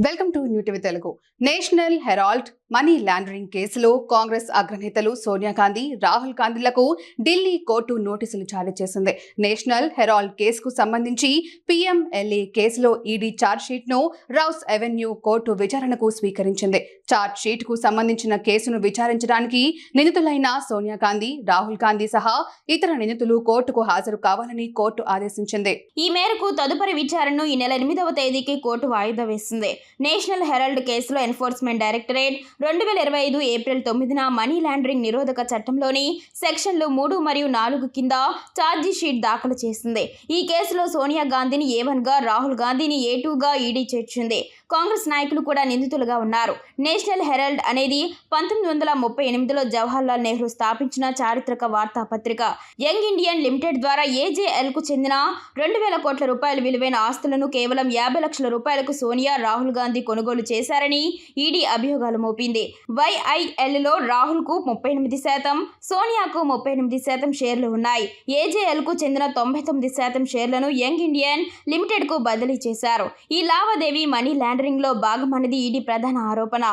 Welcome to new TV Telugu. National Herald money laundering కేసులో కాంగ్రెస్ అగ్రనేతలు సోనియా గాంధీ, రాహుల్ గాంధీలకు ఢిల్లీ కోర్టు నోటీసులు జారీ చేసింది. నేషనల్ హెరాల్డ్ కేసుకు సంబంధించి పీఎంఎల్ఏ కేసులో ఈడీ ఛార్జ్ షీట్ ను రౌస్ అవెన్యూ కోర్టు విచారణకు స్వీకరించింది. ఛార్జ్ షీట్ కు సంబంధించిన కేసును విచారించడానికి నిందితులైన సోనియా గాంధీ, రాహుల్ గాంధీ సహా ఇతర నిందితులు కోర్టుకు హాజరు కావాలని కోర్టు ఆదేశించింది. ఈ మేరకు తదుపరి విచారణను ఈ నెల 8వ తేదీకి కోర్టు వాయిదా వేసింది. నేషనల్ హెరాల్డ్ కేసులో ఎన్ఫోర్స్మెంట్ డైరెక్టరేట్ 2025 ఏప్రిల్ 9న మనీ లాండరింగ్ నిరోధక చట్టంలోని సెక్షన్లు 3 మరియు 4 కింద ఛార్జీ షీట్ దాఖలు చేసింది. ఈ కేసులో సోనియా గాంధీని A1గా, రాహుల్ గాంధీని A2గా ఈడీ చేర్చింది. కాంగ్రెస్ నాయకులు కూడా నిందితులుగా ఉన్నారు. నేషనల్ హెరాల్డ్ అనేది 1938లో జవహర్లాల్ నెహ్రూ స్థాపించిన చారిత్రక వార్తాపత్రిక. యంగ్ ఇండియన్ లిమిటెడ్ ద్వారా AJLకు చెందిన 2000 కోట్ల రూపాయల విలువైన ఆస్తులను కేవలం 50 లక్షల రూపాయలకు సోనియా, రాహుల్ గాంధీ కొనుగోలు చేశారని ఈడీ అభియోగాలు మోపింది. YILలో రాహుల్కు 38%, సోనియాకు 38% షేర్లు ఉన్నాయి. AJLకు చెందిన 99% షేర్లను యంగ్ ఇండియన్ లిమిటెడ్కు బదిలీ చేశారు. ఈ లావాదేవీ మనీ లాండరింగ్లో భాగమన్నది ఈడీ ప్రధాన ఆరోపణ.